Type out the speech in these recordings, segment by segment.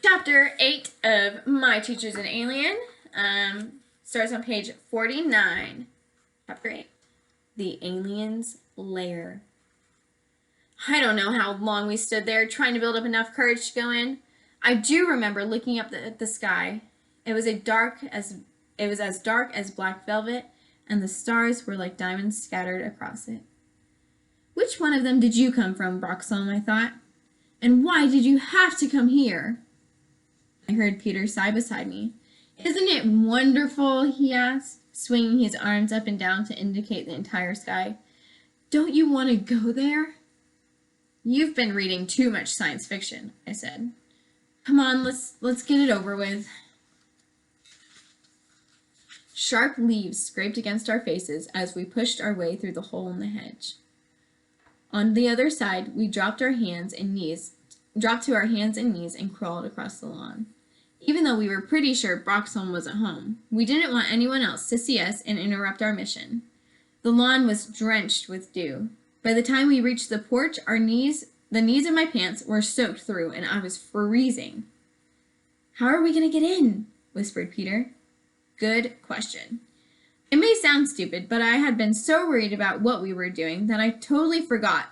Chapter 8 of My Teacher's an Alien starts on page 49. Chapter 8. The Alien's Lair. I don't know how long we stood there trying to build up enough courage to go in. I do remember looking up at the sky. It was as dark as black velvet, and the stars were like diamonds scattered across it. Which one of them did you come from, Broxholm? I thought. And why did you have to come here? I heard Peter sigh beside me. Isn't it wonderful? He asked, swinging his arms up and down to indicate the entire sky. Don't you want to go there? You've been reading too much science fiction, I said. Come on, let's get it over with. Sharp leaves scraped against our faces as we pushed our way through the hole in the hedge. On the other side, we dropped to our hands and knees and crawled across the lawn. Even though we were pretty sure Broxholm was at home, we didn't want anyone else to see us and interrupt our mission. The lawn was drenched with dew. By the time we reached the porch, the knees of my pants were soaked through, and I was freezing. How are we going to get in? Whispered Peter. Good question. It may sound stupid, but I had been so worried about what we were doing that I totally I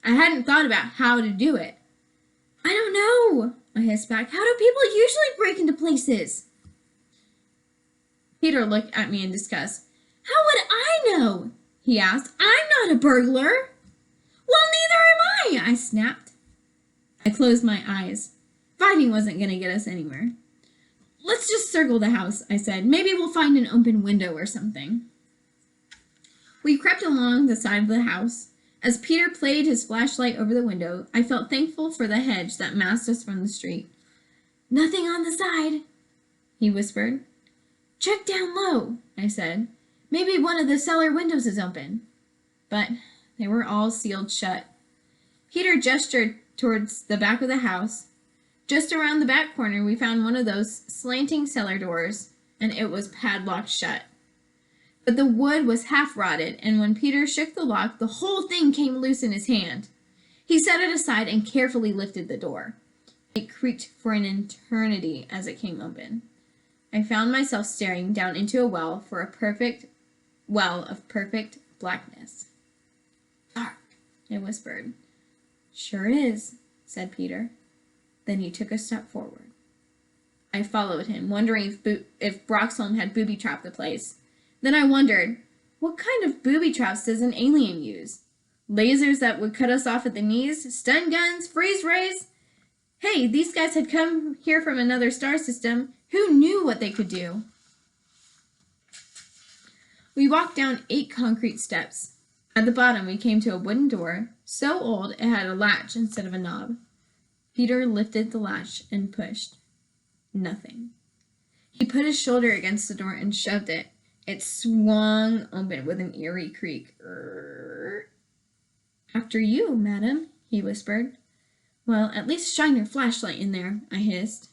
hadn't thought about how to do it. I don't know, I hissed back. How do people usually break into places? Peter looked at me in disgust. How would I know? He asked. I'm not a burglar. Well, neither am I snapped. I closed my eyes. Fighting wasn't going to get us anywhere. Let's just circle the house, I said. Maybe we'll find an open window or something. We crept along the side of the house. As Peter played his flashlight over the window, I felt thankful for the hedge that masked us from the street. Nothing on the side, he whispered. Check down low, I said. Maybe one of the cellar windows is open. But they were all sealed shut. Peter gestured towards the back of the house. Just around the back corner, we found one of those slanting cellar doors, and it was padlocked shut. But the wood was half rotted, and when Peter shook the lock, the whole thing came loose in his hand. He set it aside and carefully lifted the door. It creaked for an eternity as it came open. I found myself staring down into a well of perfect blackness. Dark, I whispered. Sure is, said Peter. Then he took a step forward. I followed him, wondering if Broxholm had booby-trapped the place. Then I wondered, what kind of booby traps does an alien use? Lasers that would cut us off at the knees? Stun guns? Freeze rays? Hey, these guys had come here from another star system. Who knew what they could do? We walked down 8 concrete steps. At the bottom, we came to a wooden door, so old it had a latch instead of a knob. Peter lifted the latch and pushed. Nothing. He put his shoulder against the door and shoved it. It swung open with an eerie creak. After you, madam, he whispered. Well, at least shine your flashlight in there, I hissed.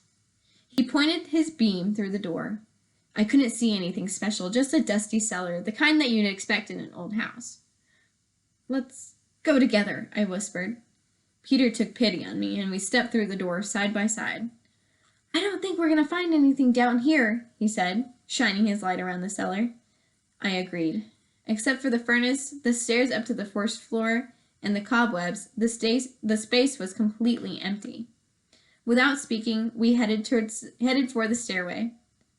He pointed his beam through the door. I couldn't see anything special, just a dusty cellar, the kind that you'd expect in an old house. Let's go together, I whispered. Peter took pity on me, and we stepped through the door side by side. I don't think we're going to find anything down here, he said, shining his light around the cellar. I agreed. Except for the furnace, the stairs up to the first floor, and the cobwebs, the space was completely empty. Without speaking, we headed for the stairway.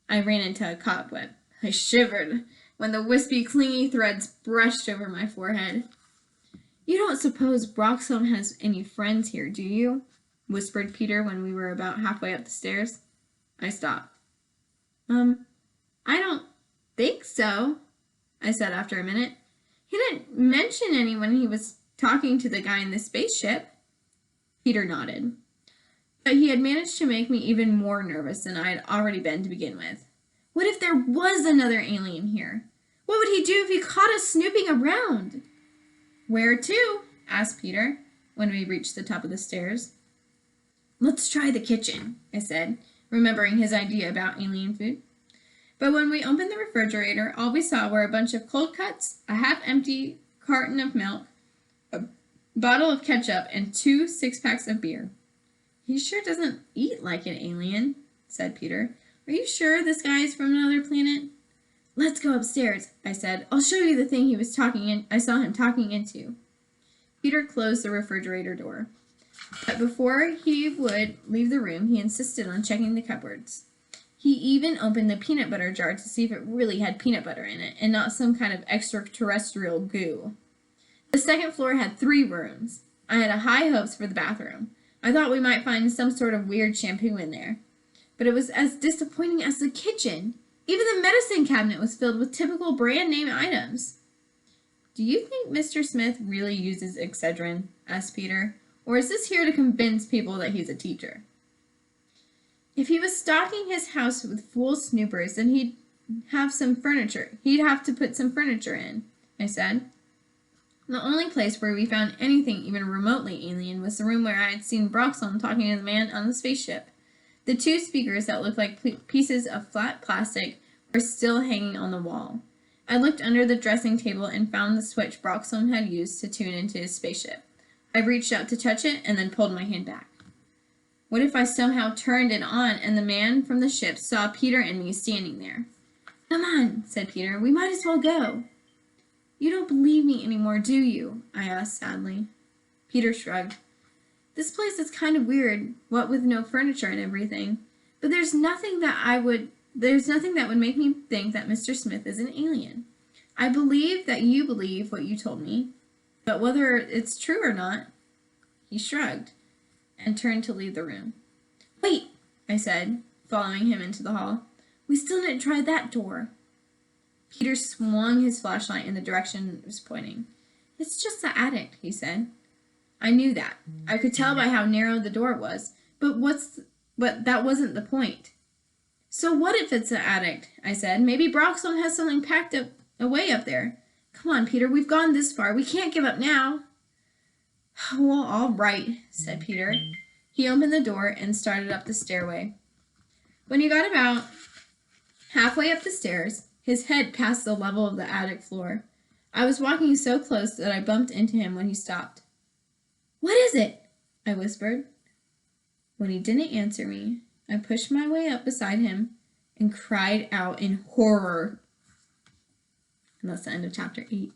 I ran into a cobweb. I shivered when the wispy, clingy threads brushed over my forehead. You don't suppose Broxholm has any friends here, do you? Whispered Peter when we were about halfway up the stairs. I stopped. I don't think so, I said after a minute. He didn't mention any when he was talking to the guy in the spaceship. Peter nodded. But he had managed to make me even more nervous than I had already been to begin with. What if there was another alien here? What would he do if he caught us snooping around? Where to? Asked Peter when we reached the top of the stairs. Let's try the kitchen, I said, remembering his idea about alien food. But when we opened the refrigerator, all we saw were a bunch of cold cuts, a half-empty carton of milk, a bottle of ketchup, and 2 six-packs of beer. He sure doesn't eat like an alien, said Peter. Are you sure this guy is from another planet? Let's go upstairs, I said. I'll show you the thing I saw him talking into. Peter closed the refrigerator door. But before he would leave the room, he insisted on checking the cupboards. He even opened the peanut butter jar to see if it really had peanut butter in it and not some kind of extraterrestrial goo. The second floor had 3 rooms. I had high hopes for the bathroom. I thought we might find some sort of weird shampoo in there. But it was as disappointing as the kitchen. Even the medicine cabinet was filled with typical brand name items. Do you think Mr. Smith really uses Excedrin? Asked Peter. Or is this here to convince people that he's a teacher? If he was stocking his house with fool snoopers, then he'd have some furniture. He'd have to put some furniture in, I said. The only place where we found anything even remotely alien was the room where I had seen Broxholm talking to the man on the spaceship. The 2 speakers that looked like pieces of flat plastic were still hanging on the wall. I looked under the dressing table and found the switch Broxholm had used to tune into his spaceship. I reached out to touch it and then pulled my hand back. What if I somehow turned it on and the man from the ship saw Peter and me standing there? Come on, said Peter. We might as well go. You don't believe me anymore, do you? I asked sadly. Peter shrugged. This place is kind of weird, what with no furniture and everything. But there's nothing that would make me think that Mr. Smith is an alien. I believe that you believe what you told me, but whether it's true or not, he shrugged and turned to leave the room. Wait, I said, following him into the hall. We still didn't try that door. Peter swung his flashlight in the direction it was pointing. It's just the attic, he said. I knew that. I could tell by how narrow the door was, but that wasn't the point. So what if it's the attic? I said. Maybe Broxholm has something packed away up there. Come on, Peter, we've gone this far. We can't give up now. Well, all right, said Peter. He opened the door and started up the stairway. When he got about halfway up the stairs, his head passed the level of the attic floor. I was walking so close that I bumped into him when he stopped. What is it? I whispered. When he didn't answer me, I pushed my way up beside him and cried out in horror. And that's the end of chapter 8.